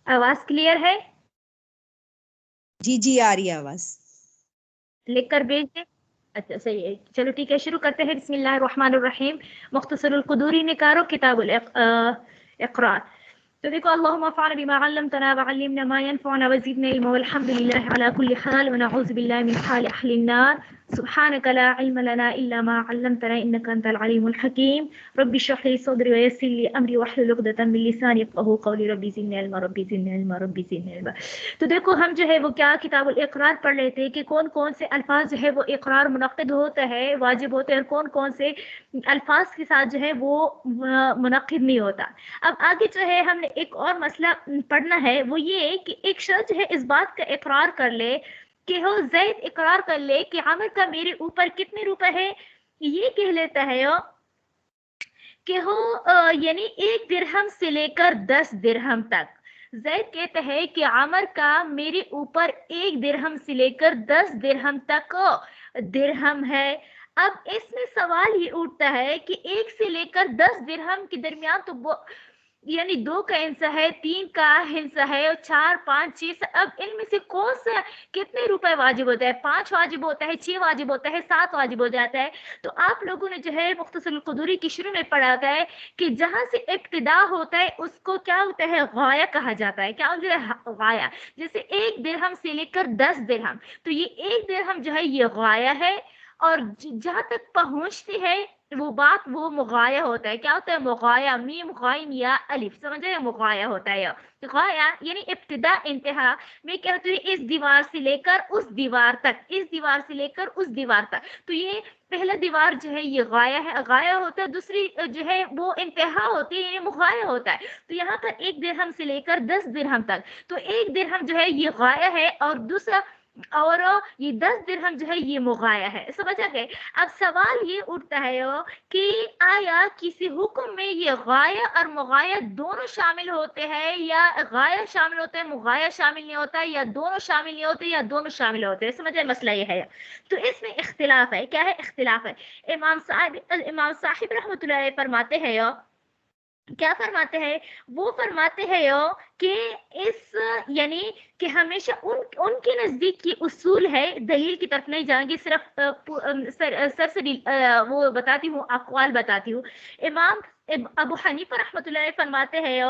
आवाज क्लियर है? جی جی آ رہی ہے آواز. لکھ کر بھیج دیں. اچھا صحیح ہے. چلو ٹھیک ہے شروع کرتے ہیں. بسم اللہ الرحمن الرحیم. مختصر القدوری نکارو کتاب الاقرار. تو دیکھو اللهم انفعنا بما علمتنا وعلمنا ما ينفعنا وزدنا علما والحمد لله على كل حال ونعوذ بالله من حال اهل النار. سبحانك لا علم لنا الا ما علمتنا انك انت العليم الحكيم. رب اشرح لي صدري ويسر لي امري واحلل عقدة من لساني يفقهوا قولي. ربي زدني علما ربي زدني علما ربي زدني علما. تو دیکھو ہم جو ہے وہ کیا کتاب الاقرار پڑھ لیتے ہیں کہ کون کون سے الفاظ جو ہے وہ اقرار منعقد ہوتا ہے واجب ہوتے ہیں اور کون کون سے الفاظ کے ساتھ جو ہے وہ منعقد نہیں ہوتا. اب آگے جو ہے ہم نے ایک اور مسئلہ پڑھنا ہے وہ یہ کہ ایک شخص جو ہے اس بات کا اقرار کر لے کہ وہ زید اقرار کر لے کہ عامر کا میرے اوپر کتنے روپے ہے. یہ کہہ لیتا ہے کہ وہ یعنی 1 درہم سے لے کر 10 درہم تک. زید کہتا ہے کہ عامر کا میرے اوپر 1 درہم سے لے کر 10 درہم تک درہم ہے. اب اس میں سوال یہ اٹھتا ہے کہ 1 سے لے کر 10 درہم کے درمیان تو یعنی 2 کا حصہ ہے، 3 کا حصہ ہے، 4 5 6. اب ان میں سے کون سا کتنے روپے واجب ہوتا ہے؟ 5 واجب ہوتا ہے، 6 واجب ہوتا ہے، 7 واجب ہو جاتا ہے. تو آپ لوگوں نے جو ہے مختصر القدوری کی شروع میں پڑھا گیا ہے کہ جہاں سے ابتدا ہوتا ہے اس کو کیا ہوتا ہے؟ غایہ کہا جاتا ہے. کیا ہوتا ہے؟ غایہ. جیسے 1 درہم سے لے کر 10 درہم، تو یہ 1 درہم جو ہے یہ غایہ ہے اور جہاں تک پہنچتی ہے وہ بات وہ مغایہ ہوتا ہے. کیا ہوتا ہے؟ مغایہ. میم غائم یا الف سمجھے؟ مغایہ ہوتا ہے. غایہ یعنی ابتدا انتہا. میں کہتی ہوں اس دیوار سے لے کر اس دیوار تک، اس دیوار سے لے کر اس دیوار تک. تو یہ پہلا دیوار جو ہے یہ غایہ ہے، غایہ ہوتا ہے. دوسری جو ہے وہ انتہا ہوتی ہے یعنی مغایہ ہوتا ہے. تو یہاں پر 1 درہم سے لے کر 10 درہم تک، تو 1 درہم جو ہے یہ غایہ ہے اور دوسرا اور یہ 10 درہم جو ہے یہ مغایہ ہے. سمجھ آ گئے؟ اب سوال یہ اٹھتا ہے کہ آیا کسی حکم میں یہ غایہ اور مغایہ دونوں شامل ہوتے ہیں یا غایہ شامل ہوتے ہیں مغایہ شامل نہیں ہوتا ہے، یا دونوں شامل نہیں ہوتے یا دونوں شامل ہوتے ہیں. سمجھے؟ مسئلہ یہ ہے. تو اس میں اختلاف ہے. کیا ہے اختلاف ہے؟ امام صاحب رحمۃ اللہ علیہ فرماتے ہیں کیا فرماتے ہیں؟ وہ فرماتے ہیں کہ اس یعنی کہ ہمیشہ ان کے نزدیک یہ اصول ہے. دلیل کی طرف نہیں جائیں گے، صرف سرسری وہ بتاتی ہوں، اقوال بتاتی ہوں. امام ابو حنیفہ رحمۃ اللہ علیہ فرماتے ہیں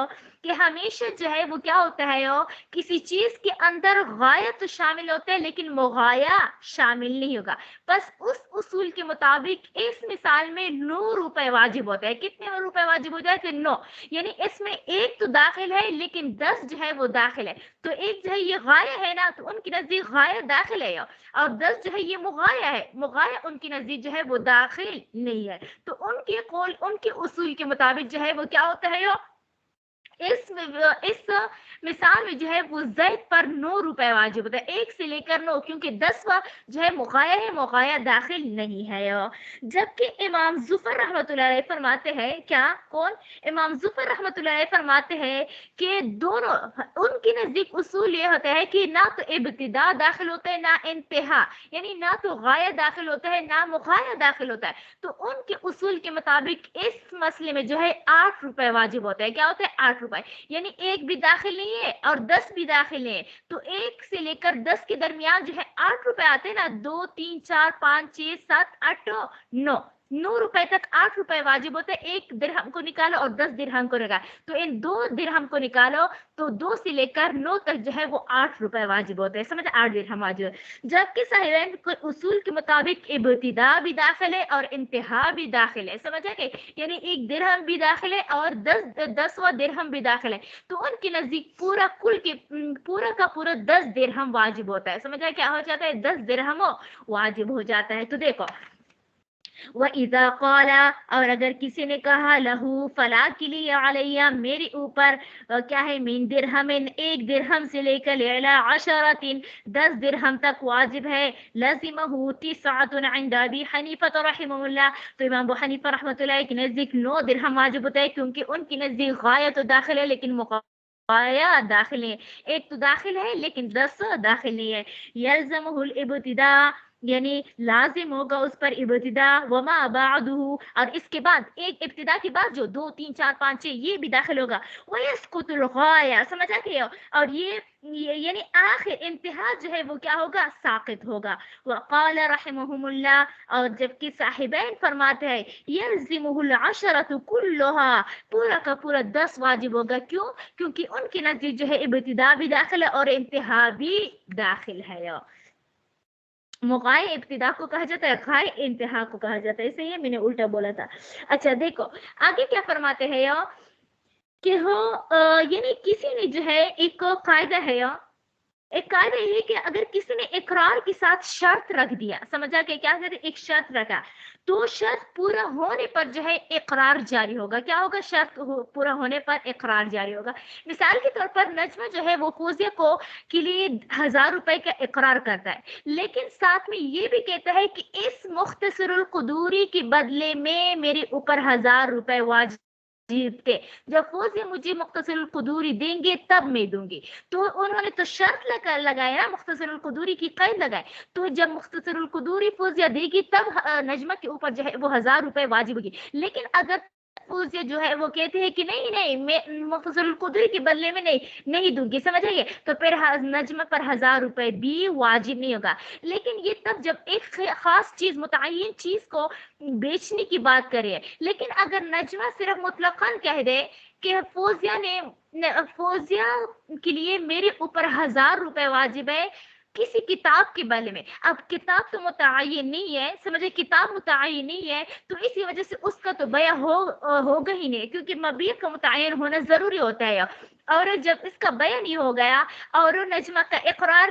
کہ ہمیشہ جو ہے وہ کیا ہوتا ہے کسی چیز کے اندر غایہ تو شامل ہوتا ہے لیکن مغایہ شامل نہیں ہوگا. بس اس اصول کے مطابق اس مثال میں 9 روپے واجب ہوتا ہے. کتنے روپے واجب ہو جائے؟ 9. یعنی اس میں 1 تو داخل ہے لیکن 10 جو ہے وہ داخل ہے. تو 1 جو ہے یہ غایہ ہے نا، تو ان کے نزدیک غایہ داخل ہے اور 10 جو ہے یہ مغایہ ہے. مغایہ ان کے نزدیک جو ہے وہ داخل نہیں ہے. تو ان کے قول ان کے اصول کے مطابق جو ہے وہ کیا ہوتا ہے اس مثال میں جو ہے وہ زید پر 9 روپے واجب ہوتا ہے. 1 سے لے کر 9، کیونکہ 10واں جو ہے مغایہ ہے، مغایہ داخل نہیں ہے. جبکہ امام ظفر رحمۃ اللہ علیہ فرماتے ہیں کیا کون؟ امام ظفر رحمۃ اللہ علیہ فرماتے ہیں کہ دونوں ان کے نزدیک اصول یہ ہوتا ہے کہ نہ تو ابتدا داخل ہوتا ہے نہ انتہا، یعنی نہ تو غایہ داخل ہوتا ہے نہ مغایہ داخل ہوتا ہے. تو ان کے اصول کے مطابق اس مسئلے میں جو ہے 8 روپے واجب ہوتا ہے. کیا ہوتا ہے؟ 8 روپے. یعنی 1 بھی داخل نہیں ہے اور 10 بھی داخل نہیں ہے. تو 1 سے لے کر 10 کے درمیان جو ہے 8 روپے آتے ہیں نا. 2 3 4 5 6 7 8 9 9 روپے تک 8 روپے واجب ہوتے ہیں. 1 درہم کو نکالو اور 10 درہم کو نکالو، تو ان 2 درہم کو نکالو تو 2 سے لے کر 9 تک جو ہے وہ 8 روپے واجب ہوتے ہیں. سمجھ؟ 8 درہم واجب ہے. جبکہ صاحبین کے اصول کے مطابق ابتدا بھی داخل ہے اور انتہا بھی داخل ہے. سمجھا کہ یعنی 1 درہم بھی داخل ہے اور 10واں درہم بھی داخل ہے. تو ان کے نزدیک پورا کل کے پورا کا پورا 10 درہم واجب ہوتا ہے. سمجھا؟ کیا ہو جاتا ہے؟ 10 درہم واجب ہو جاتا ہے. تو دیکھو وَإِذَا قَالَ، اور اگر کسی نے کہا لَهُ فَلَا کے لیے عَلَيَّ میرے اوپر کیا ہے من درہم 1 درہم سے لے کر إِلَى 10 10 درہم تک واجب ہے. لَزِمَهُ 9 عند ابی حنیفہ رحمہ اللہ. تو امام ابو حنیفہ رحمۃ اللہ کے نزدیک 9 درہم واجب ہوتا ہے، کیونکہ ان کے نزدیک غایہ تو داخل ہے لیکن غایہ داخل ہے. 1 تو داخل ہے لیکن 10 داخل نہیں ہے. یلزمہ الابتداء یعنی لازم ہوگا اس پر ابتدا وما بعدہ، اور اس کے بعد ایک ابتدا کے بعد جو 2 3 4 5 6 یہ بھی داخل ہوگا، ویسقط الغایہ، سمجھ آ گئی ہو، اور یہ یعنی آخر انتہا جو ہے وہ کیا ہوگا، ساقط ہوگا. وقال رحمهم اللہ، اور جبکہ صاحبین فرماتے ہیں یلزمہ العشرۃ کلھا، پورا کا پورا 10 واجب ہوگا. کیوں؟ کیونکہ ان کے نزدیک جو ہے ابتدا بھی داخل ہے اور انتہا بھی داخل ہے. مغائے ابتدا کو کہا جاتا ہے، غائے انتہا کو کہا جاتا ہے، اسے یہ میں نے الٹا بولا تھا. اچھا دیکھو آگے کیا فرماتے ہیں کہ یعنی کسی نے جو ہے ایک قاعدہ ہے، ایک قاعدہ یہ کہ اگر کسی نے اقرار کے ساتھ شرط رکھ دیا، سمجھا کہ کیا کرے، ایک شرط رکھا، تو شرط پورا ہونے پر جو ہے اقرار جاری ہوگا. کیا ہوگا؟ شرط پورا ہونے پر اقرار جاری ہوگا. مثال کے طور پر نجمہ جو ہے وہ فوزیہ کو کے لیے 1000 روپے کا اقرار کرتا ہے، لیکن ساتھ میں یہ بھی کہتا ہے کہ اس مختصر القدوری کے بدلے میں میرے اوپر 1000 روپے واجب تھے، جب فوزیہ مجھے مختصر القدوری دیں گے تب میں دوں گی. تو انہوں نے تو شرط لگایا نا، مختصر القدوری کی قید لگائے، تو جب مختصر القدوری فوزیہ دے گی تب نجمہ کے اوپر جو ہے وہ 1000 روپے واجب ہوگی. لیکن اگر فوزیہ جو ہے وہ کہتے ہیں کہ نہیں میں مختصر القدوری کے بدلے میں نہیں دوں گی، سمجھ آئیے، تو پھر نجمہ پر 1000 روپے بھی واجب نہیں ہوگا. لیکن یہ تب جب ایک خاص چیز، متعین چیز کو بیچنے کی بات کرے. لیکن اگر نجمہ صرف مطلقاً کہہ دے کہ فوزیہ کے لیے میرے اوپر 1000 روپے واجب ہے کسی کتاب کے بارے میں، اب کتاب تو متعین نہیں ہے، سمجھے، کتاب متعین نہیں ہے، تو اسی وجہ سے اس کا تو بیع ہوگا ہی نہیں، کیونکہ مبیع کا متعین ہونا ضروری ہوتا ہے. اور جب اس کا بیع نہیں ہو گیا اور نجمہ کا اقرار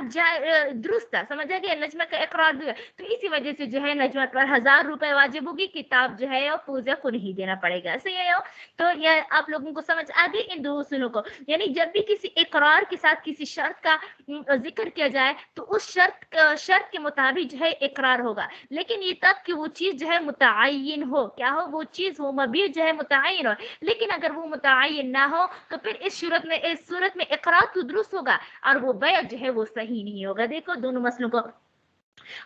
درست تھا، سمجھا گیا، نجمہ کا اقرار تو اسی وجہ سے جو ہے نجمہ پر 1000 روپے واجب ہوگی، کتاب جو ہے فوزیہ کو نہیں دینا پڑے گا. صحیح ہے؟ تو یہ آپ لوگوں کو سمجھ آ گئی ان دو اصولوں کو. یعنی جب بھی کسی اقرار کے ساتھ کسی شرط کا ذکر کیا جائے تو اس شرط کے مطابق جو ہے اقرار ہوگا، لیکن یہ تب کہ وہ چیز جو ہے متعین ہو، کیا ہو، وہ چیز ہو، مبیع جو ہے متعین ہو. لیکن اگر وہ متعین نہ ہو تو پھر اس صورت میں اقرار تو درست ہوگا اور وہ بیع جو ہے وہ صحیح نہیں ہوگا. دیکھو دونوں مسئلوں کو.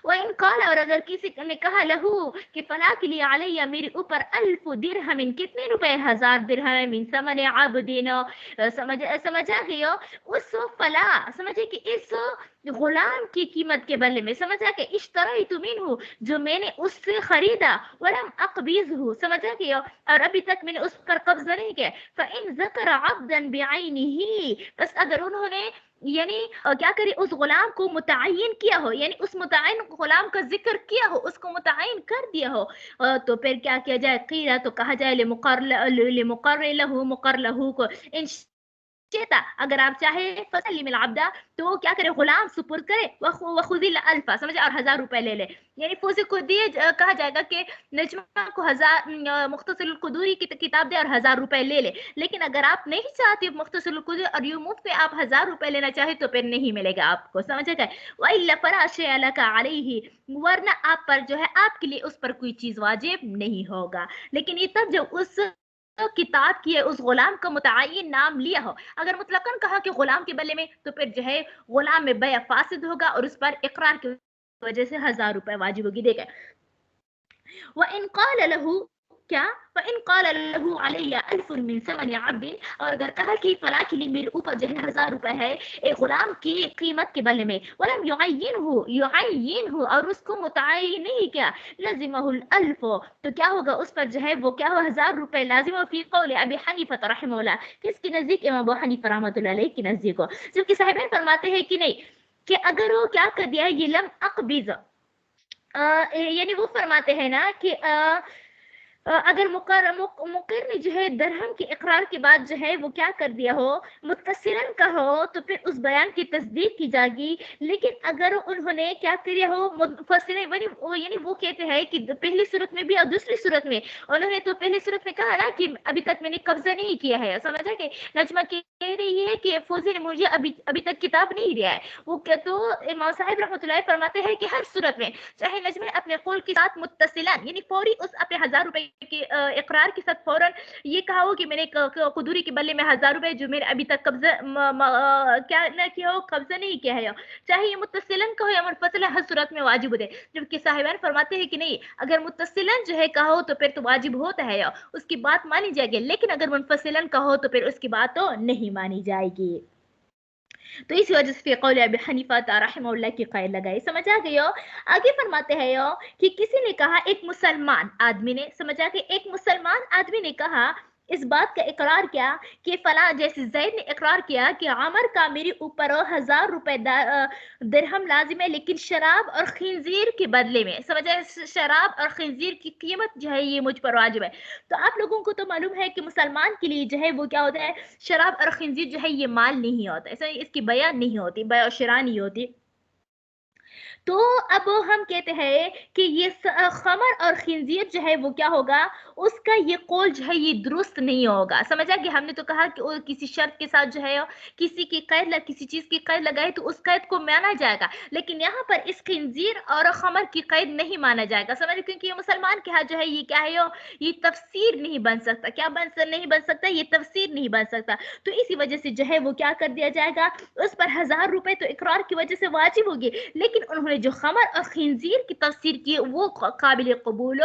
وَإِن قَالَ، اور اگر کسی نے کہا لہو کہ فلاں کے لیے علیہ میرے اوپر 1000 درہم، کتنے روپے، 1000 درہم، من ثمن عبدین، سمجھا گیا، اس فلاں، سمجھے کہ اس غلام کی قیمت کے بدلے میں، سمجھا کہ اشتریت منہ، جو میں نے اس سے خریدا، ولم اقبضہ، سمجھا گیا، اور ابھی تک میں نے اس پر قبضہ نہیں کیا. فإن ذکر عبدا بعینہ، بس اگر انہوں نے یعنی کیا کرے، اس غلام کو متعین کیا ہو، یعنی اس متعین غلام کا ذکر کیا ہو، اس کو متعین کر دیا ہو، تو پھر کیا کیا جائے، قیل، تو کہا جائے لمقر لہو کو، ان چیتا، اگر آپ چاہے فسلم العبد، تو کیا کرے، غلام سپرد کرے، وخذ الالف، سمجھے، اور 1000 روپے لے لے. یعنی فوزی کو کہا جائے گا کہ نجمہ کو 1000 مختصر القدوری کی کتاب دے اور 1000 روپے لے لے. لیکن اگر آپ نہیں چاہتے مختصر القدوری اور یوموت پہ آپ 1000 روپے لینا چاہے تو پھر نہیں ملے گا آپ کو، سمجھا جائے. وَإِلَّا فَلَا شَيْءَ لَكَ عَلَيْهِ، ورنہ آپ پر جو ہے، آپ کے لیے اس پر کوئی چیز واجب نہیں ہوگا. لیکن یہ تب جب اس کتاب کی اس غلام کا متعین نام لیا ہو. اگر مطلقاً کہا کہ غلام کے بدلے میں، تو پھر جو ہے غلام میں بیع فاسد ہوگا اور اس پر اقرار کی وجہ سے 1000 روپے واجب ہوگی. دیکھیں، وَإِن قَالَ لَهُ، کیا، وَإِن قَالَ لَهُ عَلَيَّ 1000 من ثمن عبد، اور اگر کہا کہ فلاں کے لیے میرے اوپر جو ہے 1000 روپے ہے ایک غلام کی قیمت کے بدلے میں، ولم يعينه، اور اس کو متعین نہیں کیا، لزمہ الالف، تو کیا ہوگا، اس پر جو ہے وہ کیا ہو، 1000 روپے لازم ہو. فی قول ابی حنیفہ رحمہ اللہ، کس کے نزدیک؟ امام ابو حنیفہ رحمۃ اللہ علیہ کے نزدیک ہو. جبکہ صاحبین فرماتے ہیں کہ نہیں، کہ اگر وہ کیا کر دیا ہے، یہ لم اقبض، یعنی وہ فرماتے ہیں نا کہ اگر مقر نے جو ہے درہم کے اقرار کے بعد جو ہے وہ کیا کر دیا ہو، متصلاً کا ہو، تو پھر اس بیان کی تصدیق کی جائے گی. لیکن اگر انہوں نے کیا کیا ہو، منفصلاً، یعنی وہ کہتے ہیں کہ پہلی صورت میں بھی اور دوسری صورت میں، انہوں نے تو پہلی صورت میں کہا نا کہ ابھی تک میں نے قبضہ نہیں کیا ہے، سمجھا کہ نجمہ کہہ رہی ہے کہ فوزی نے مجھے ابھی تک کتاب نہیں دیا ہے. وہ تو امام صاحب رحمۃ اللہ فرماتے ہیں کہ ہر صورت میں، چاہے نجمہ اپنے قول کے ساتھ متصلاً، یعنی فوری اس اپنے 1000 روپے कि इकरार के साथ फौरन ये कहा हो कि मैंने कुदूरी के बदले में 1000 रुपए जो मैंने अभी तक कब्जा क्या ना किया हो, कब्जा नहीं किया है, चाहे ये मुत्तसिलन का हो या मुनफसिलन, हर सूरत में वाजिब होता है। जबकि साहिबान फरमाते हैं कि नहीं, अगर मुत्तसिलन जो है कहा हो तो फिर तो वाजिब होता है, उसकी बात मानी जाएगी, लेकिन अगर मुनफसिलन का हो तो फिर उसकी बात तो नहीं मानी जाएगी। तो इस वजह से कौल अबी हनीफा रहमहुल्लाह की क़ैद लगाई। समझ आ गई हो? आगे फरमाते हैं कि किसी ने कहा, एक मुसलमान आदमी ने, समझ आ गई, एक मुसलमान आदमी ने कहा, इस बात का इकरार किया कि फला, जैसे ज़ैद ने इकरार किया कि अमर का मेरे ऊपर 1000 रुपए दिरहम लाजिम है, लेकिन शराब और खिंजीर के बदले में, समझे, शराब और खिंजीर की कीमत जो है ये मुझ पर वाजिब है। तो आप लोगों को तो मालूम है कि मुसलमान के लिए जो है वो क्या होता है, शराब और खिंजीर जो है ये माल नहीं होता, ऐसा इसकी बयान नहीं होती, बया और शिरा नहीं होती। तो अब हम कहते हैं कि ये खमर और खिंजीर जो है वो क्या होगा, उसका ये कौल जो है ये दुरुस्त नहीं होगा। समझा कि हमने तो कहा कि वो किसी शर्त के साथ जो है किसी की कैद किसी चीज की कैद लगाए तो उस कैद को माना जाएगा, लेकिन यहाँ पर इस खिंजीर और खमर की कैद नहीं माना जाएगा। समझ, क्योंकि ये मुसलमान के हाथ जो है ये क्या है, ये तफसीर नहीं बन सकता। क्या नहीं बन सकता, ये तफसीर नहीं बन सकता। तो इसी वजह से जो है वो क्या कर दिया जाएगा, उस पर 1000 रुपए तो इकरार की वजह से वाजिब होगी, लेकिन उन्होंने जो खमर और खिंजीर की तफसीर की वो काबिल कबूल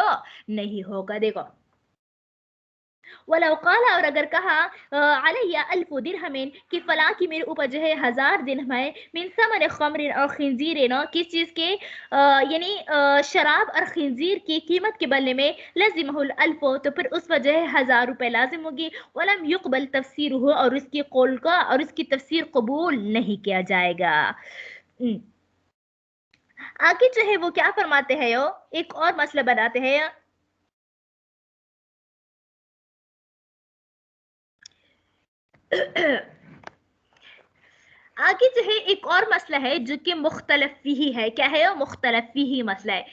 नहीं होगा। देखो, वलो काला, और अगर कहा, अलैया अल्फु दिरहमिन, कि फला की मेरे ऊपर जो है 1000 दिरहम है, मिन समन खमरिन और खिंजीरिन, किस चीज़ के, यानी शराब और खिंजीर की कीमत के बदले में, लजिमहुल अल्फु, तो फिर उस पर जो है 1000 रुपए लाजिम होगी, वलम युकबल तफसीर हो, और उसकी कौल का और उसकी तफसीर कबूल नहीं किया जाएगा। आगे जो है वो क्या फरमाते हैं, एक और मसला बताते हैं। आगे जो है एक और मसला है जो कि मुख्तलफ फीही है। क्या है, मुख्तलफ फीही मसला है।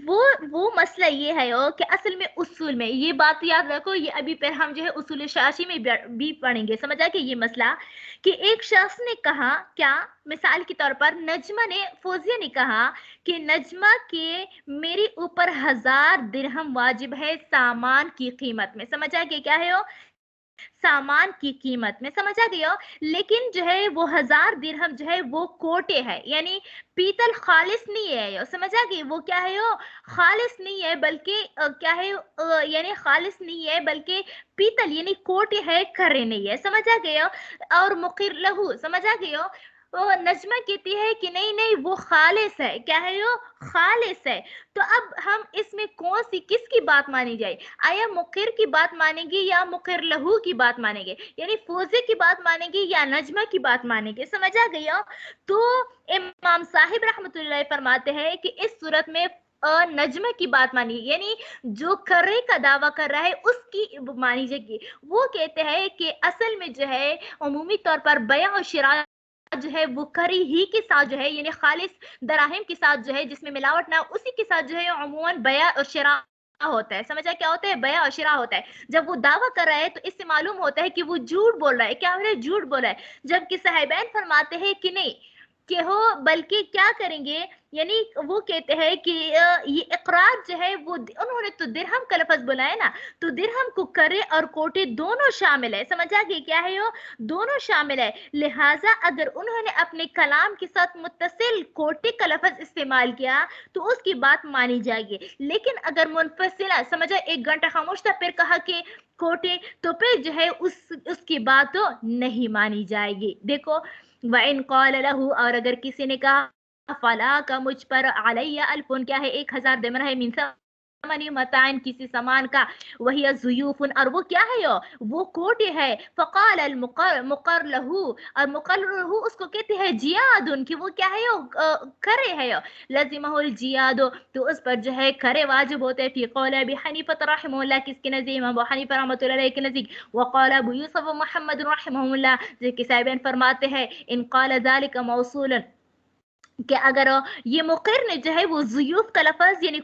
वो मसला ये है कि असल में उसूल में, ये बात याद रखो, ये अभी पर हम जो है उसूल शाशी में भी पढ़ेंगे। समझा कि ये मसला कि एक शख्स ने कहा, क्या, मिसाल के तौर पर नजमा ने, फौजिया ने कहा कि नजमा के मेरे ऊपर 1000 दिरहम वाजिब है सामान की कीमत में। समझा कि क्या है, सामान की कीमत में, समझ आ गया। लेकिन जो है वो 1000 दिरहम जो है वो कोटे है, यानी पीतल खालिस नहीं है। समझ आ गई, वो क्या है, खालिस नहीं है, बल्कि क्या है, यानी खालिस नहीं है बल्कि पीतल यानी कोटे है, करे नहीं है। समझ आ गया। और मुकिर लहू, समझ आ गया, वो नजमा कहती है कि नहीं नहीं वो खालिस है। क्या है, वो खालिस है। तो अब हम इसमें कौन सी, किसकी बात मानी जाए, आया मुकिर की बात मानेंगे या मुकिर लहू की बात मानेंगे, यानी फौजे की बात मानेंगे या नजमा की बात मानेंगे। समझ आ गया। तो इमाम साहिब रहमतुल्लाह फरमाते हैं कि इस सूरत में नजमा की बात मानी, यानी जो कर्रे का दावा कर रहा है उसकी मानी जाएगी। वो कहते हैं कि असल में जो है अमूमी तौर पर बया और शिरा जो है वो करी ही के साथ जो है, यानी खालिस दराहिम के साथ जो है जिसमें मिलावट ना, उसी के साथ जो है अमूमन बया और शिरा होता है। समझा, क्या होता है, बया और शिरा होता है। जब वो दावा कर रहा है तो इससे मालूम होता है कि वो झूठ बोल रहा है। क्या हो रहा है, झूठ बोल रहा है। जबकि साहिबैन फरमाते हैं कि नहीं, कि हो बल्कि क्या करेंगे, यानी वो कहते हैं कि ये इकरार जो है वो, उन्होंने तो दिरहम का लफ्ज बुलाया ना, तो दिरहम को करे और कोटे दोनों शामिल है। समझ आ गई, क्या है, वो दोनों शामिल है। लिहाजा अगर उन्होंने अपने कलाम के साथ मुत्तसिल कोटे का लफ्ज इस्तेमाल किया तो उसकी बात मानी जाएगी, लेकिन अगर मुनफसिला, समझा, 1 घंटा खामोश था फिर कहा कि कोटे, तो फिर जो है उसकी बात तो नहीं मानी जाएगी। देखो, वइन क़ाल लहू, और अगर किसी ने कहा फला का मुझ पर अलैया अल्फुन, क्या है, 1000 दिरहम है, मिन समनी मताइन, किसी सामान का, वही ज़ुयूफुन, और वो क्या है, वो कोटे है। फ़क़ाल अल मुक़र लहू, और मुक़र लहू उसको कहते हैं जियादुन, कि वो क्या है, करे है, लज़िमहुल जियादो, तो उस पर जो है करे वाजिब होते हैं। फ़ी क़ौल अबी हनीफ़ा रहमहुल्लाह, किसके नज़दीक, इमाम अबू हनीफ़ा रहमतुल्लाह अलैह के नज़दीक। वक़ाल अबू यूसुफ़ व मुहम्मद रहमहुल्लाह, जो साहिबैन फरमाते हैं, इन क़ाल ज़ालिका मौसूलन, कि अगर ये मुक़िर ने जो है वो ज़ुयूफ़ का लफ़ज़ यानी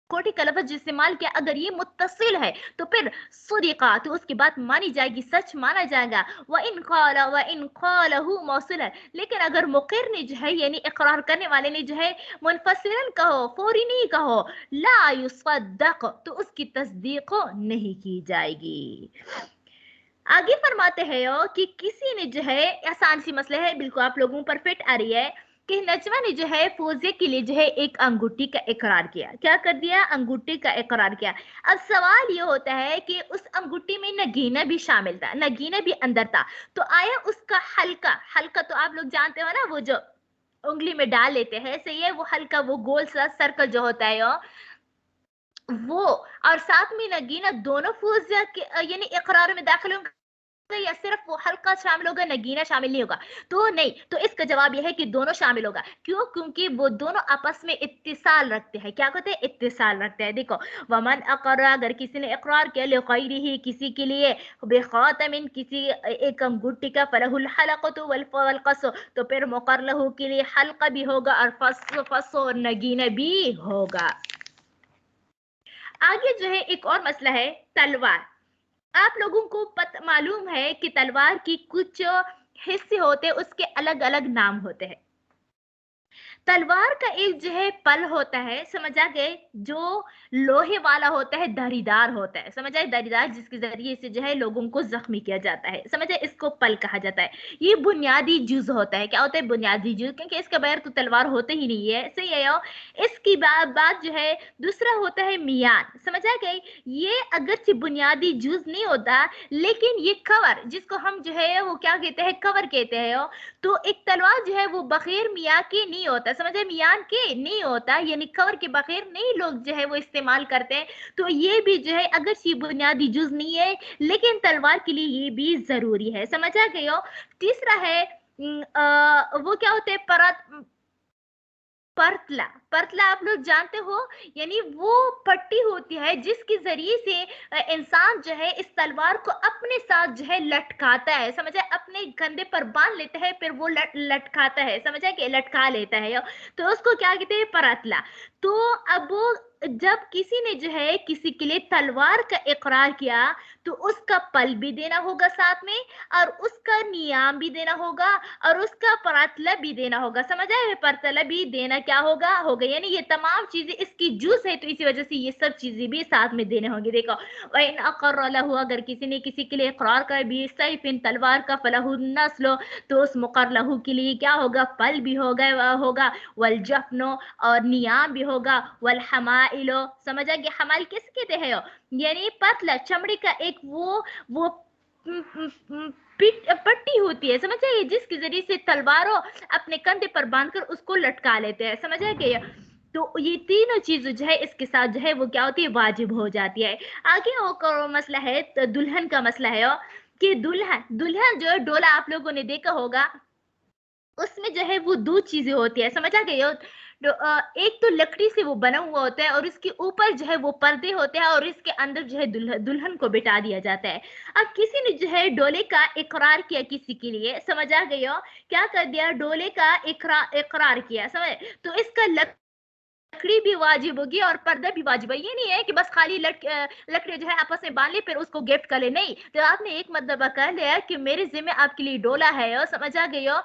कोटि का लफ्ज इस्तेमाल किया, अगर ये मुत्तसिल है तो फिर सुदिका, तो उसकी बात मानी जाएगी, सच माना जाएगा। व इन क़ालहु मौसूल है, लेकिन अगर मुक़िर ने जो है यानी इकरार करने वाले ने जो है मुनफसिलन कहो, फौरी नहीं कहो, ला युसद्दक़, तो उसकी तस्दीक नहीं की जाएगी। आगे फरमाते हैं कि किसी ने जो है, आसान सी मसला है, बिल्कुल आप लोगों पर फिट आ रही है, कि नजमा ने जो है फौजिया के लिए जो है एक अंगूठी का इकरार किया। क्या कर दिया? अंगूठी का इकरार किया। अब सवाल ये होता है कि उस अंगूठी में नगीना भी शामिल था, नगीना भी अंदर था, तो आया उसका हल्का, हल्का तो आप लोग जानते हो ना, वो जो उंगली में डाल लेते हैं, सही है, वो हल्का, वो गोल सा सर्कल जो होता है वो, और साथ में नगीना, दोनों फौजिया के यानी इकरार में दाखिल होंगे या सिर्फ वो हल्का शामिल होगा, नगीना शामिल नहीं होगा? तो नहीं, तो इसका जवाब यह है कि दोनों शामिल होगा। क्यों? क्योंकि वो दोनों आपस में इत्तिसाल रखते हैं। क्या कहते हैं? इत्तिसाल रखते हैं। देखो, वमन अकरा, अगर किसी ने इकरार किया लिग़ैरिही, किसी के लिए, बिखातमिन, किसी एक अंगूठी का, फलहुल हलक़तु वल क़स, तो फिर मुक़र्रहु के लिए हल्का भी होगा और फस और नगीना भी होगा। आगे जो है एक और मसला है, तलवार। आप लोगों को मालूम है कि तलवार की कुछ हिस्से होते हैं, उसके अलग अलग नाम होते हैं। तलवार का एक जो है पल होता है, समझ आ गए, जो लोहे वाला होता है, धारीदार होता है, समझ आए, धारीदार, जिसके जरिए से जो है लोगों को जख्मी किया जाता है, समझ आए, इसको पल कहा जाता है। ये बुनियादी जुज होता है। क्या होता है? बुनियादी जुज, क्योंकि इसके बगैर तो तलवार होते ही नहीं है, सही है। इसकी बात जो है, दूसरा होता है मियान, समझ आ गई। ये अगरचे बुनियादी जुज नहीं होता, लेकिन ये कवर, जिसको हम जो है वो क्या कहते हैं, कवर कहते हैं, तो एक तलवार जो है वो बगैर मियाँ के नहीं होता, समझे, मियान के नहीं होता, यानी कवर के बगैर नहीं लोग जो है वो इस्तेमाल करते हैं। तो ये भी जो है अगर ये बुनियादी जुज नहीं है, लेकिन तलवार के लिए ये भी जरूरी है, समझ आ गए हो। तीसरा है वो क्या होते हैं, परतला। परतला आप लोग जानते हो, यानी वो पट्टी होती है जिसके जरिए से इंसान जो है इस तलवार को अपने साथ जो है लटकाता है, समझे, अपने कंधे पर बांध लेता है, फिर वो लटकाता है, समझे, कि लटका लेता है, तो उसको क्या कहते हैं? परतला। तो अब जब किसी ने जो है किसी के लिए तलवार का इकरार किया, तो उसका पल भी देना होगा साथ में, और उसका नियाम भी देना होगा, और उसका परतला भी देना होगा, समझ आए, परतला भी देना क्या होगा, यानी ये तमाम चीजें इसकी जुज है, तो इसी वजह से ये सब चीजें भी साथ में देने होंगी। देखो, वइन अक़र्र लहू, अगर किसी ने किसी के लिए इकरार कर भी सैफिन, तलवार का, फलहु नस्लो, तो उस मुक़र्र लहू के लिए क्या होगा? पल भी होगा, वल जफ़नो, और नियाम भी होगा, वल हमाइलो, समझ आ गया। हमाइल किस कहते हैं? यानी पतला चमड़ी का एक वो पट्टी होती है, समझ आइए, जिसके जरिए से तलवारों अपने कंधे पर बांधकर उसको लटका लेते हैं, समझ आ गया। तो ये तीनों चीजें जो है इसके साथ जो है वो क्या होती है? वाजिब हो जाती है। आगे और मसला है, तो दुल्हन का मसला है, कि दुल्हन जो है, डोला आप लोगों ने देखा होगा, उसमें जो है वो दो चीजें होती है, समझ आ गई हो। एक तो लकड़ी से वो बना हुआ होता है, और इसके ऊपर जो है वो पर्दे होते हैं, और इसके अंदर जो है दुल्हन को बिठा दिया जाता है। अब किसी ने जो है डोले का इकरार किया किसी के लिए, समझ आ गई हो, क्या कर दिया? डोले का इकरार किया, समझ, तो इसका लकड़ी भी वाजिब होगी और पर्दा भी वाजिब है। ये नहीं है कि बस खाली लकड़ी जो है आपस में बांध ले फिर उसको गिफ्ट कर ले, नहीं, तो आपने एक मतलब कह लिया कि मेरे जिम्मे आपके लिए डोला है, और समझ आ गई हो,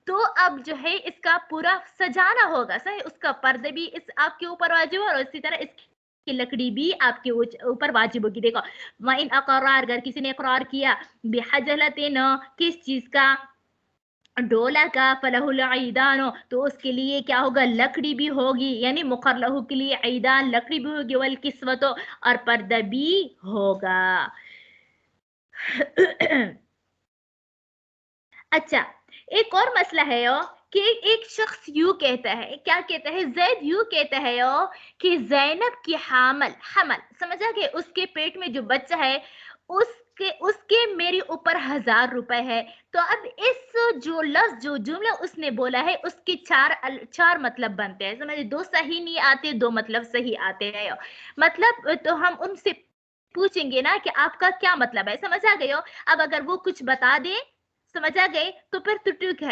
तो अब जो है इसका पूरा सजाना होगा, सही, उसका पर्दे भी इस आपके ऊपर वाजिब है, और इसी तरह इसकी लकड़ी भी आपके ऊपर वाजिब होगी। देखो, वइन अक़र्रा, अगर किसी ने इकरार किया बिहजलतिन, किस चीज का? डोला का, फलहुल ईदानो, तो उसके लिए क्या होगा? लकड़ी भी होगी, यानी मुक़र्र लहू के लिए ईदान, लकड़ी भी होगी, वल किस्वतो, और पर्दा भी होगा। अच्छा, एक और मसला है कि एक शख्स यूं कहता है, क्या कहता है? जैद यूं कहता है कि जैनब की हमल, समझ आ गए, उसके पेट में जो बच्चा है उसके मेरे ऊपर 1000 रुपए है। तो अब इस जो लफ्ज, जो जुमला उसने बोला है, उसके चार मतलब बनते हैं, समझे, दो सही नहीं आते, दो मतलब सही आते हैं। मतलब तो हम उनसे पूछेंगे ना कि आपका क्या मतलब है, समझ आ गए हो। अब अगर वो कुछ बता दे, समझा गए, तो फिर तो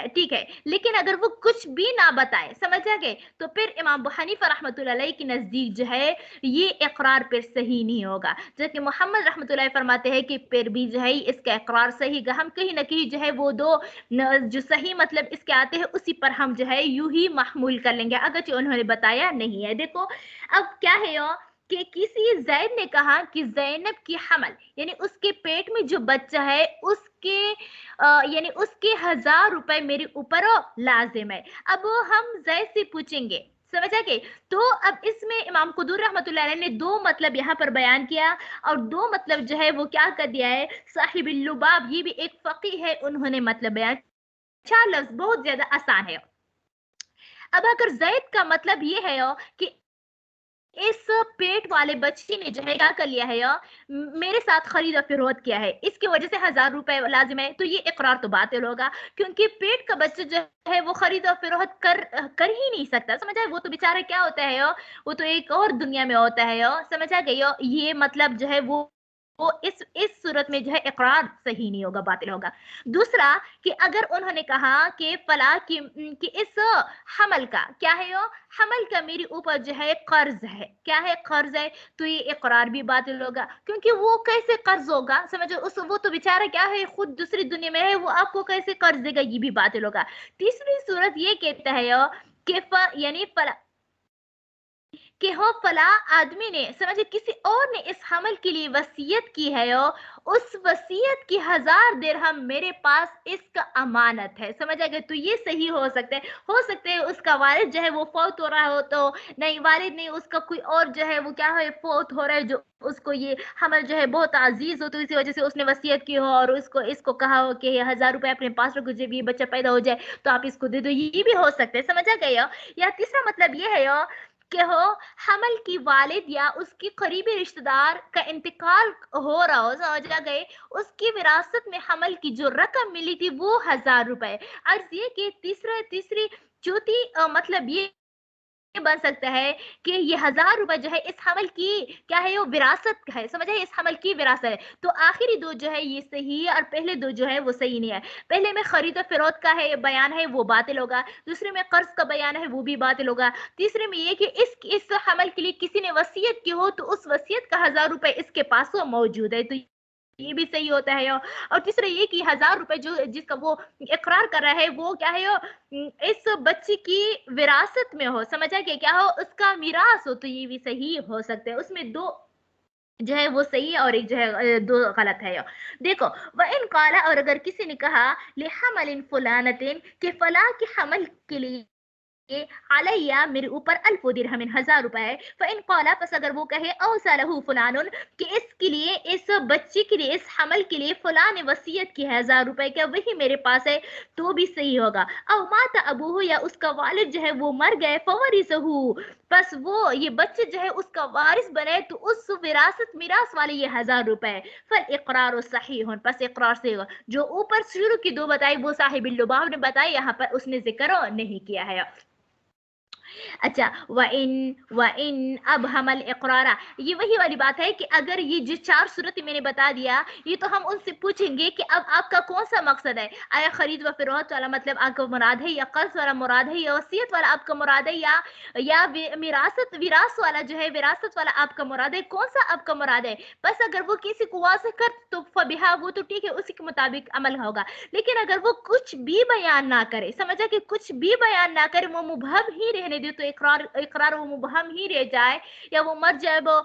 ठीक है। लेकिन अगर वो कुछ भी ना बताए, समझा गए, तो फिर इमाम अबू हनीफा रहमतुल्लाह अलैह के नजदीक जो है ये इकरार फिर सही नहीं होगा। जबकि मोहम्मद रहमतुल्लाह फरमाते हैं कि फिर भी जो है इसका इकरार सही होगा। हम कहीं ना कहीं जो है वो दो जो सही मतलब इसके आते हैं उसी पर हम जो है यूं ही महमूल कर लेंगे, अगर उन्होंने बताया नहीं है। देखो अब क्या है कि किसी जैद ने कहा कि ज़ैनब की हमल यानी उसके पेट में जो बच्चा है उसके यानी उसके 1000 रुपए मेरे ऊपर लाजिम है। अब हम जैद से पूछेंगे, समझा के? तो अब इसमें इमाम कुदूर रहमतुल्लाह अलैह ने दो मतलब यहाँ पर बयान किया और दो मतलब जो है वो क्या कर दिया है, साहिब लुबाब ये भी एक फकीह है, उन्होंने मतलब बयान, चार लफ्ज बहुत ज्यादा आसान है। अब अगर जैद का मतलब ये है कि इस पेट वाले बच्ची ने जो है क्या कर लिया है मेरे साथ खरीद और फरोख्त किया है, इसकी वजह से 1000 रुपए लाजिम है, तो ये इकरार तो बातिल होगा, क्योंकि पेट का बच्चा जो है वो खरीद और फरोख्त कर ही नहीं सकता। समझा? वो तो बेचारा क्या होता है वो तो एक और दुनिया में होता है समझा गई ये मतलब जो है वो इस सूरत में जो है इकरार सही नहीं होगा, बातिल होगा। दूसरा कि अगर उन्होंने कहा कि फला कि इस हमल का क्या है हमल का मेरे ऊपर जो है कर्ज है, क्या है कर्ज है, तो ये इकरार भी बातिल होगा, क्योंकि वो कैसे कर्ज होगा, समझो उस वो तो बेचारा क्या है खुद दूसरी दुनिया में है, वो आपको कैसे कर्ज देगा, ये भी बातिल होगा। तीसरी सूरत ये कहता है कि यानी कि हो फला आदमी ने समझे किसी और ने इस हमल के लिए वसीयत की है उस वसीयत की 1000 दिरहम मेरे पास इसका अमानत है, समझ आ गया? तो ये सही हो सकते हैं उसका वालिद जो है वो फौत हो रहा हो, तो नहीं वालिद नहीं उसका कोई और जो है वो क्या है फौत हो रहा है, जो उसको ये हमल जो है बहुत अजीज हो, तो इसी वजह से उसने वसीयत की हो और इसको कहा हो कि 1000 रुपए अपने पास रखो, जब ये बच्चा पैदा हो जाए तो आप इसको दे दो, ये भी हो सकते हैं, समझ आ गया? या तीसरा मतलब ये है कि हो हमल की वालिद या उसकी करीबी रिश्तेदार का इंतकाल हो रहा हो, समझ आ गए, उसकी विरासत में हमल की जो रकम मिली थी वो 1000 रुपए। अर्ज ये कि तीसरी चौथी मतलब ये बन सकता है कि ये 1000 रुपए जो है इस हमल की क्या है वो विरासत है, समझ है, इस हमल की विरासत है। तो आखिरी दो जो है ये सही है और पहले दो जो है वो सही नहीं है। पहले में खरीद और फरोख्त का है बयान है वो बातिल होगा, दूसरे में कर्ज का बयान है वो भी बातिल होगा, तीसरे में ये कि इस हमल के लिए किसी ने वसीयत की हो तो उस वसीयत का 1000 रुपए इसके पास वो मौजूद है, तो ये भी सही होता है। और तीसरा ये कि 1000 रुपए जो जिसका वो इकरार कर रहा है वो क्या है इस बच्ची की विरासत में हो, समझा कि क्या हो उसका मिरास हो, तो ये भी सही हो सकते हैं। उसमें दो जो है वो सही है और एक जो है दो गलत है। देखो वह इन काला, और अगर किसी ने कहा ले हमल फुलानतिन के फला के हमल के लिए अलैया मेरे ऊपर अल्फ दिरहम 1000 रुपए, फ़इन क़ाला बस अगर वो कहे औसलहु फलानुन कि इसके लिए इस बच्चे के लिए इस हमल के लिए फला ने वसीयत की 1000 रुपए क्या वही मेरे पास है, तो भी सही होगा। औ माता अबूहु या उसका वालिद जो है वो मर गए फवरिसहु बस वो ये बच्चे जो है उसका वारिस बने, तो उस विरासत मिरास वाले ये 1000 रुपए फल इकरार सही हो, बस इकरार से होगा। जो ऊपर शुरू की दो बताई वो साहिब लुबाब ने बताई, यहाँ पर उसने जिक्र नहीं किया है। अच्छा व इन अब हमल इकरारा, ये वही वाली बात है कि अगर ये जो चार सूरत मैंने बता दिया ये तो हम उनसे पूछेंगे कि अब आपका कौन सा मकसद है, आया खरीद व फरोख्त वाला मतलब आपका मुराद है, या कर्ज वाला मुराद है, या वसीयत वाला आपका मुराद है, या विरास वाला जो है विरासत वाला आपका मुराद है, कौन सा आपका मुराद है? बस अगर वो किसी को वाज़ेह कर तो फबिहा वो तो ठीक है, उसी के मुताबिक अमल होगा। लेकिन अगर वो कुछ भी बयान ना करे, समझा कि कुछ भी बयान ना करे, वो मुबहम ही रहने दे, तो इकरार वो मुबहम ही रह जाए, या वो मर जाए, वो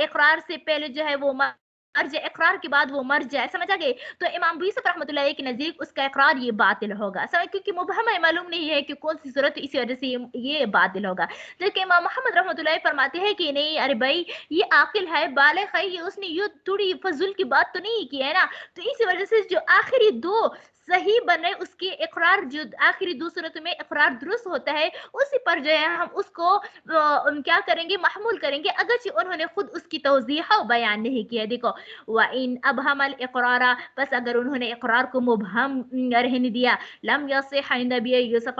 इकरार से पहले जो है वो मर जाए, इकरार के बाद वो मर जाए, समझ आ गए, तो इमाम अबू यूसुफ रहमतुल्लाह अलैह के नजदीक उसका इकरार ये बातिल होगा, समझ, क्योंकि मुबहम है, मालूम नहीं है कि कौन सी सूरत, इसी वजह से ये बातिल होगा। जबकि इमाम मोहम्मद रहमतुल्लाह अलैह फरमाते हैं कि नहीं, अरे भाई ये आकिल है, बालिग है, ये उसने ये थोड़ी फजूल की बात तो नहीं की है ना, तो इसी वजह से जो आखिरी दो सही बने उसके इकरार, जो आखिरी दो सूरत में इकरार दुरुस्त होता है उसी पर जो है हम उसको क्या करेंगे, महमूल करेंगे, अगरचे उन्होंने खुद उसकी तौज़ीह बयान नहीं किया। देखो व इन अब हमल इकरारा, बस अगर उन्होंने इकरार को मुबहम रहने दिया, लम यसिह इंद नबी यूसुफ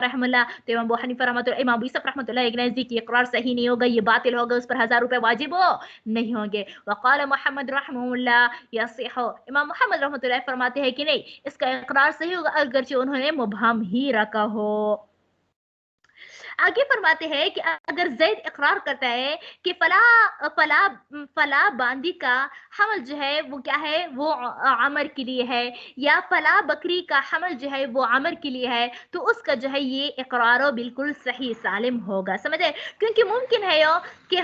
रहमतुल्लाह, तो इमाम अबू हनीफा रहमतुल्लाह, इमाम अबू यूसुफ रहमतुल्लाह एक नज़दीक ये इकरार सही नहीं होगा, ये बातिल होगा, उस पर 1000 रुपए वाजिब हो नहीं होंगे। वक़ाल मोहम्मद रहमहुल्लाह यसिहु, इमाम मोहम्मद रहमतुल्लाह फरमाते हैं कि नहीं, इसका इकरार सही होगा अगरचे उन्होंने मुबहम ही रखा हो। आगे फरमाते हैं कि अगर जैद इकरार करता है कि फला फला फला बांदी का हमल जो है वो क्या है, वो अमर के लिए है, या फला बकरी का हमल जो है वो अमर के लिए है, तो उसका जो है ये इकरार बिल्कुल सही सालिम होगा। समझे, क्योंकि मुमकिन है कि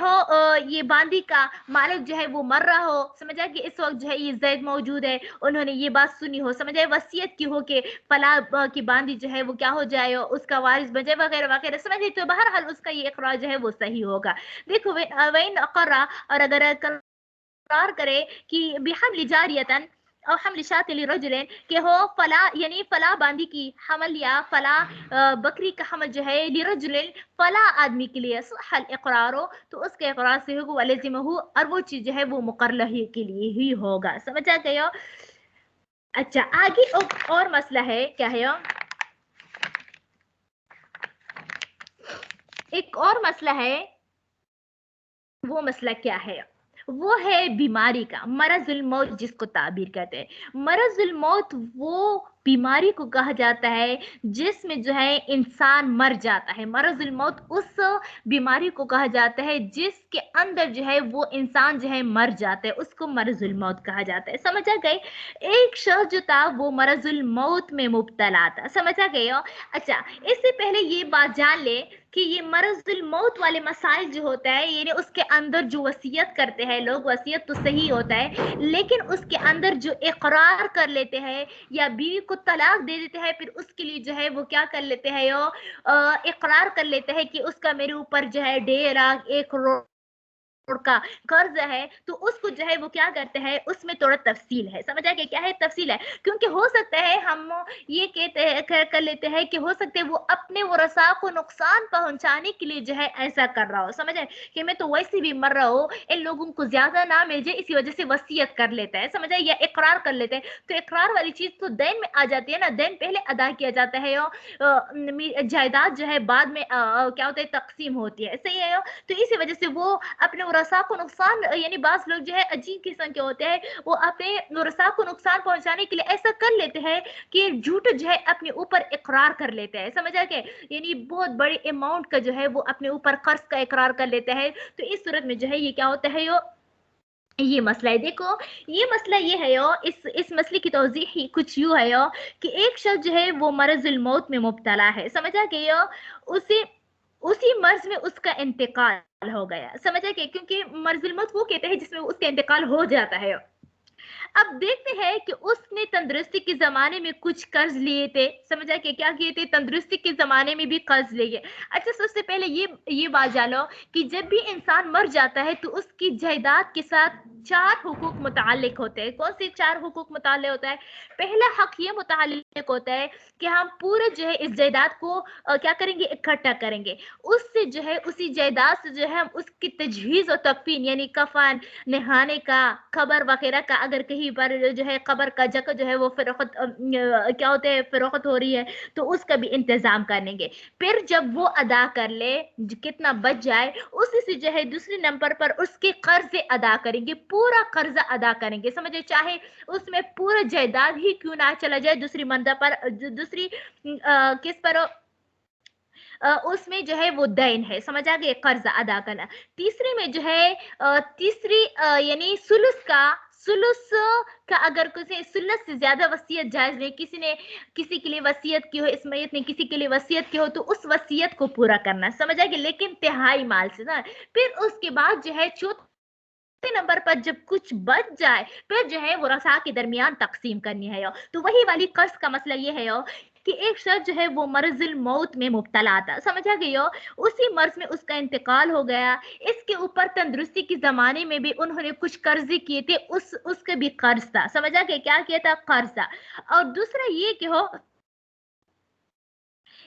ये बांदी का मालिक जो है वो मर रहा हो, समझा कि इस वक्त जो है ये जैद मौजूद है, उन्होंने ये बात सुनी हो, समझे, वसीयत की हो कि फला की बांदी जो है वो क्या हो जाए, उसका वारिस बन जाए वगैरह वगैरह, समझे, तो बहरहाल उसका ये इकरार जो है वो सही होगा। देखो वैन अकर्रा, और अगर इकरार करे कि बिहमल जारियतन और हमल शातिन लिरजुलिन, कि हो फला यानी फला बांदी की हमल या फला बकरी का हमल जो है लिरजुलिन फला आदमी के लिए सहल इकरारो, तो उसके इकरार से होगा वलजिमहु, और वो चीज जो है वो मुकर्रह के लिए ही होगा। समझ आ गया। अच्छा, आगे और मसला है, क्या है, एक और मसला है। वो मसला क्या है, वो है बीमारी का, मरजुल मौत जिसको ताबीर कहते हैं। मरजुल मौत वो बीमारी को कहा जाता है जिसमें जो है इंसान मर जाता है। मरजुल मौत उस बीमारी को कहा जाता है जिसके अंदर जो है वो इंसान जो है मर जाता है, उसको मरजुल मौत कहा जाता है। समझ आ गए। एक शख्स जो था वो मरजुल मौत में मुब्तला था। समझ आ गए हो। अच्छा, इससे पहले ये बात जान ले कि ये मरजुल मौत वाले मसाइल जो होता है, यानी उसके अंदर जो वसीयत करते हैं लोग, वसीयत तो सही होता है, लेकिन उसके अंदर जो इकरार कर लेते हैं या बीवी को तलाक दे देते हैं, फिर उसके लिए जो है वो क्या कर लेते हैं, इकरार कर लेते हैं कि उसका मेरे ऊपर जो है 1.5 लाख 1 करोड़ का कर्ज है, तो उसको जो है वो क्या करते हैं, उसमें थोड़ा तफसील है। समझ आ गया क्या है तफसील है, क्योंकि हो सकता है हम ये कहते हैं कर लेते हैं कि हो सकता है वो अपने वो रसा को नुकसान पहुंचाने के लिए जो है ऐसा कर रहा हो। समझ आए कि मैं तो वैसे भी मर रहा हूँ, इन लोगों को ज्यादा ना मिल जाए, इसी वजह से वसीयत कर लेता है। समझ आए, या इकरार कर लेते हैं। तो इकरार वाली चीज तो दैन में आ जाती है ना, दैन पहले अदा किया जाता है, जायदाद जो है बाद में क्या होता है, तकसीम होती है। सही है। तो इसी वजह से वो अपने रसा को नुकसान, यानी बाज लोग जो है अजीब किस्म के होते हैं, वो अपने रसा को नुकसान पहुंचाने के लिए ऐसा कर लेते हैं कि झूठ जो है अपने ऊपर इकरार कर लेते हैं। समझ आ गए, यानी बहुत बड़े अमाउंट का जो है वो अपने ऊपर कर्ज का इकरार कर लेते हैं। तो इस सूरत में जो है ये क्या होता है, ये मसला है। देखो ये मसला ये है इस मसले की तौजीह ही कुछ यूं है कि एक शख्स जो है वो मरजुल मौत में मुब्तला है। समझ आ गया, उसे उसी मर्ज में उसका इंतकाल हो गया। समझ आ गया, क्योंकि मरजुल मौत वो कहते हैं जिसमें उसका इंतकाल हो जाता है। अब देखते हैं कि उसने तंदुरुस्ती के जमाने में कुछ कर्ज लिए थे। समझा कि क्या किए थे, तंदुरुस्ती के जमाने में भी कर्ज लिए। अच्छा, सबसे पहले ये बात जानो कि जब भी इंसान मर जाता है तो उसकी जायदाद के साथ 4 हुकूक मुताल्लिक होते हैं। कौन से 4 हुकूक मुताल्लिक होता है? पहला हक ये मुताल्लिक होता है कि हम पूरे जो है इस जायदाद को क्या करेंगे, इकट्ठा करेंगे। उससे जो है उसी जायदाद से जो है हम उसकी तजहीज और तकफीन, यानी कफन, नहाने का, खबर वगैरह का, अगर कहीं पर जो है खबर का जगह जो है वो फरोख्त क्या होते हैं, फरोख्त हो रही है, तो उसका भी इंतजाम करेंगे। फिर जब वो अदा कर ले, कितना बच जाए, उसी से जो है दूसरे नंबर पर उसके कर्ज अदा करेंगे, पूरा कर्जा अदा करेंगे। समझे, चाहे उसमें पूरा जायदाद ही क्यों ना चला जाए, दूसरी मंदा पर, दूसरी किस पर, उसमें जो है वो दैन है। समझ आ गए, कर्जा अदा करना। तीसरे में जो है तीसरी यानी सुलुस का अगर किसी सुलस से ज्यादा वसीयत जायज नहीं, किसी ने किसी के लिए वसीयत की हो, इस मैयत ने किसी के लिए वसीयत की हो, तो उस वसीयत को पूरा करना। समझ आ गया, लेकिन तिहाई माल से ना। फिर उसके बाद जो है चौथे नंबर पर जब कुछ बच जाए, फिर जो है वो रसा के दरमियान तकसीम करनी है। तो वही वाली कर्ज का मसला ये है कि एक शख्स जो है वो मर्जुल मौत में मुब्तला था। समझ आ गई, उसी मर्ज में उसका इंतकाल हो गया। इसके ऊपर तंदुरुस्ती के जमाने में भी उन्होंने कुछ कर्जे किए थे, उसके भी कर्ज था। समझ आ गया, क्या किया था, कर्ज था। और दूसरा ये कि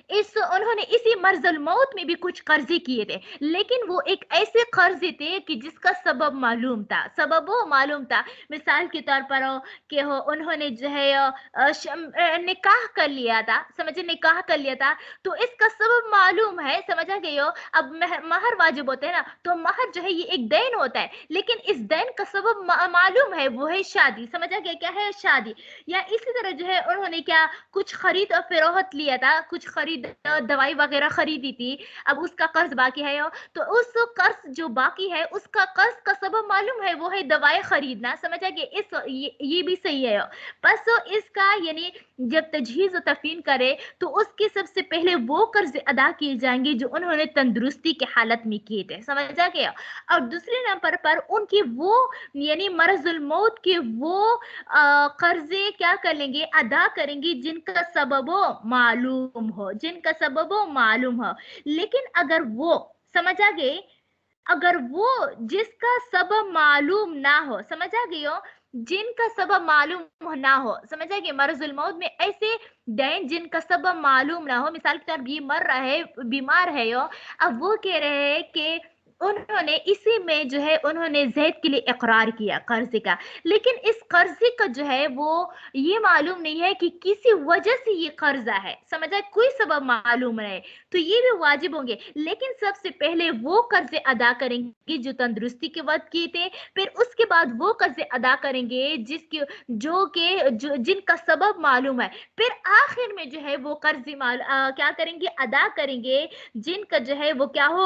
انہوں نے اسی مرض الموت میں بھی کچھ قرضے کیے تھے، لیکن وہ ایک ایسے قرضے تھے کہ جس کا سبب معلوم تھا، سبب وہ معلوم تھا۔ مثال کے طور پر کہ انہوں نے جو ہے نکاح کر لیا تھا، سمجھے، نکاح کر لیا تھا، تو اس کا سبب معلوم ہے، سمجھا گئی ہو۔ اب مہر واجب ہوتے ہیں نا، تو مہر جو ہے یہ ایک دین ہوتا ہے، لیکن اس دین کا سبب معلوم ہے، وہ ہے شادی، سمجھا گیا، کیا ہے؟ شادی۔ یا اسی طرح جو ہے انہوں نے کیا کچھ خرید اور فروخت لیا تھا، کچھ خرید دوائی وغیرہ خریدی تھی، اب اس کا قرض باقی ہے، تو اس قرض جو باقی ہے اس کا قرض کا سبب معلوم ہے، وہ ہے دوائی خریدنا، سمجھا گیا، یہ بھی صحیح ہے۔ بس اس کا یعنی جب تجہیز و تفین کرے تو اس کے سب سے پہلے وہ قرض ادا کیے جائیں گے جو انہوں نے تندرستی کی حالت میں کیے تھے، سمجھا گیا۔ اور دوسرے نمبر پر ان کی وہ یعنی مرض الموت کے وہ قرضے کیا کر لیں گے؟ ادا کریں گے جن کا سبب معلوم ہو، جن کا سبب معلوم ہو۔ لیکن اگر وہ، سمجھا گئے، اگر وہ جس کا سبب معلوم نہ ہو، سمجھا گئی ہو، جن کا سبب معلوم نہ ہو، سمجھا گیا، مرض الموت میں ایسے دین جن کا سبب معلوم نہ ہو، مثال کے طور یہ مر رہا ہے، بیمار ہے، اب وہ کہہ رہے ہیں کہ انہوں نے اسی میں جو ہے انہوں نے زید کے لیے اقرار کیا قرضے کا، لیکن اس قرضے کا جو ہے وہ یہ معلوم نہیں ہے کہ کسی وجہ سے یہ قرضہ ہے، سمجھا، کوئی سبب معلوم رہے، تو یہ بھی واجب ہوں گے۔ لیکن سب سے پہلے وہ قرضے ادا کریں گے جو تندرستی کے وقت کیے تھے، پھر اس کے بعد وہ قرضے ادا کریں گے جن کا سبب معلوم ہے، پھر آخر میں جو ہے وہ قرض کیا کریں گے؟ ادا کریں گے جن کا جو ہے وہ کیا ہو؟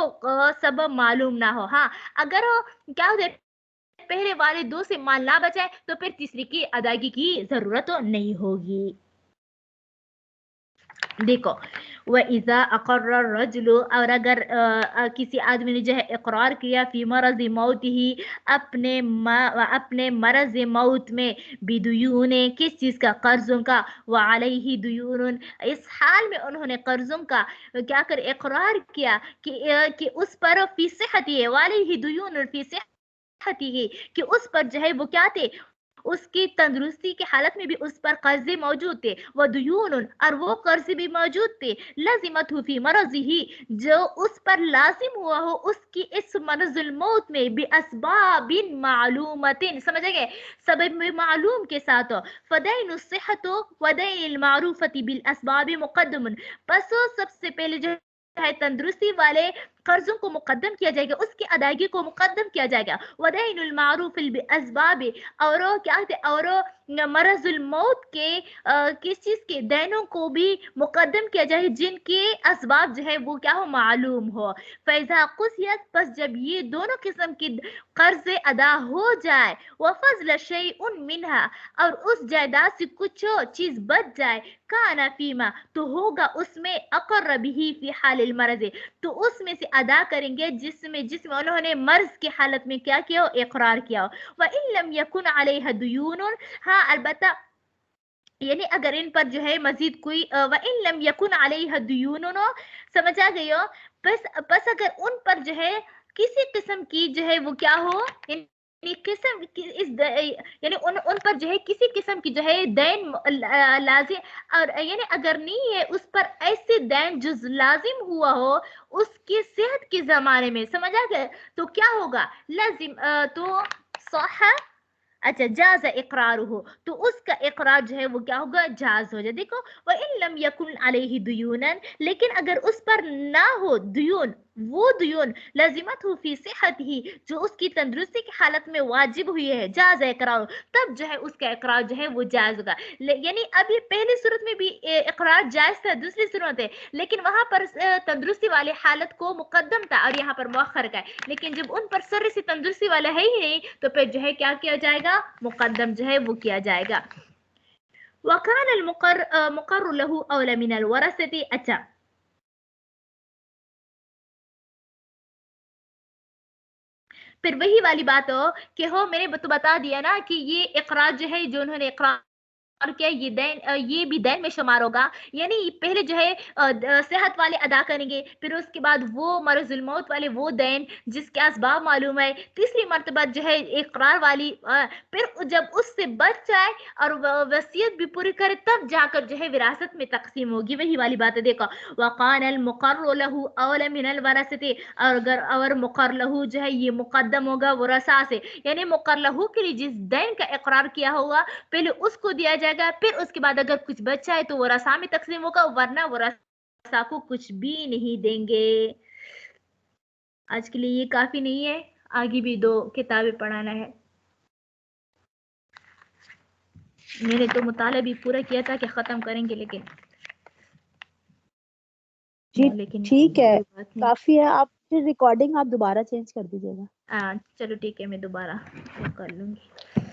سبب معلوم نہ ہو۔ ہاں، اگر کیا ہوتا ہے پہلے والے دو سے مال نہ بچائے تو پھر تیسری کی ادائیگی کی ضرورت نہیں ہوگی۔ دیکھو، وَإِذَا أَقَرَّ الرَّجُلُ، اور اگر کسی آدمی نے جو ہے اقرار کیا فی مرض موتہ، اپنے مرض موت میں، بدیون، کس چیز کا؟ قرضوں کا، وعلیہ دیون، اس حال میں انہوں نے قرضوں کا کیا کر اقرار کیا کہ اس پر فی صحتی ہے، وعلیہ دیون فی صحتی ہے، کہ اس پر جو ہے وہ کیا تھے؟ اس کی تندرستی کی حالت میں بھی اس پر قرضے موجود تھے، وَدُیُونٌ، اور وہ قرضے بھی موجود تھے، لَزِمَتْهُ فِي مَرَضِهِ، جو اس پر لازم ہوا ہو اس کی اس مرض الموت میں، بِأَسْبَابٍ مَعْلُومَةٍ، سمجھے گئے، سبب معلوم کے ساتھ ہو، فَدَيْنُ الصِّحَّةُ وَدَيْنِ الْمَعْرُوفَةِ بِالْأَسْبَابِ مُقَدَّمٌ، بس سب سے پہلے جو ہے تندرستی والے قرضوں کو مقدم کیا جائے گا، اس کی ادائیگی کو مقدم کیا جائے گا، وَدَيْنُ الْمَعْرُوفِ بِالْأَسْبَابِ، اور کیا کہتے، اور مرض الموت کے کس چیز کے دینوں کو بھی مقدم کیا جائے جن کے اسباب جو ہے وہ کیا ہو؟ معلوم ہو۔ فیضا قصیت، پس جب یہ دونوں قسم کی قرض ادا ہو جائے، وفضل شیء منها، اور اس جائیداد سے کچھ چیز بچ جائے، کان فیما، تو ہوگا اس میں، اقر به فی حال المرض، تو اس میں سے ادا کریں گے جس میں انہوں نے مرض کی حالت میں کیا کیا ہو؟ اقرار کیا ہو۔ وَإِن لَمْ يَكُنْ عَلَيْهَا دُيُونٌ، ہاں البتہ یعنی اگر ان پر جو ہے مزید کوئی وَإِن لَمْ يَكُنْ عَلَيْهَا دُيُونٌ، سمجھا گئی ہو، بس اگر ان پر جو ہے کسی قسم کی جو ہے وہ کیا ہو، یعنی ان پر جو ہے کسی قسم کی جو ہے دین لازم، اور یعنی اگر نہیں ہے اس پر ایسے دین جو لازم ہوا ہو اس کی صحت کے زمانے میں، سمجھا گیا، تو کیا ہوگا؟ لازم تو صح، اچھا، جاز اقرارہ، تو اس کا اقرار جو ہے وہ کیا ہوگا؟ جاز ہو جائے۔ دیکھو، وَإِن لَمْ يَكُنْ عَلَيْهِ دُيُونًا، لیکن اگر اس پر نہ ہو دیون، وہ دیون لازمتہ فی صحتہ، جو اس کی تندرستی کی حالت میں واجب ہوئی ہے، جاز اقرار، تب جو ہے اس کا اقرار جو ہے وہ جائز ہوگا۔ یعنی اب یہ پہلی صورت میں بھی اقرار جائز تھا، دوسری صورت ہے، لیکن وہاں پر تندرستی والے حالت کو مقدم تھا اور یہاں پر مؤخر کا ہے، لیکن جب ان پر سر سے تندرستی والا ہے ہی نہیں تو پھر جو ہے کیا کیا جائے گا؟ مقدم جو ہے وہ کیا جائے گا۔ وَكَانَ الْمُقَرُّ لَهُ أَوْلَى مِنَ الْوَرَثَةِ، اچھا، پھر وہی والی بات ہو کہ میں نے تو بتا دیا نا کہ یہ اقرار جو ہے جو انہوں نے اقرار اور کیا یہ دین یہ بھی دین میں شمار ہوگا، یعنی پہلے جو ہے صحت والے ادا کریں گے، پھر اس کے بعد وہ مرض الموت والے وہ دین جس کے اسباب معلوم ہے، تیسری مرتبہ جو ہے اقرار والی، پھر جب اس سے بچ جائے اور وصیت بھی پوری کرے تب جا کر جو ہے وراثت میں تقسیم ہوگی، وہی والی بات ہے۔ دیکھو وقان المقر له اول من الورثه، اور مقر له جو ہے یہ مقدم ہوگا ورثہ سے، یعنی مقر له کے لیے جس دین کا اقرار کیا ہوگا پہلے اس کو دیا جائے گا، پھر اس کے بعد اگر کچھ بچا ہے تو ورثہ میں تقسیم ہوگا، ورنہ ورثہ کو کچھ بھی نہیں دیں گے۔ آج کے لیے یہ کافی نہیں ہے، آگے بھی 2 کتابیں پڑھانا ہے۔ میں نے تو مطالعہ بھی پورا کیا تھا کہ ختم کریں گے، لیکن ٹھیک ہے، کوئی بات نہیں۔ کافی ہے، آپ پھر ریکارڈنگ آپ دوبارہ چینج کر دیجیے گا۔ چلو ٹھیک ہے، میں دوبارہ کر لوں گی۔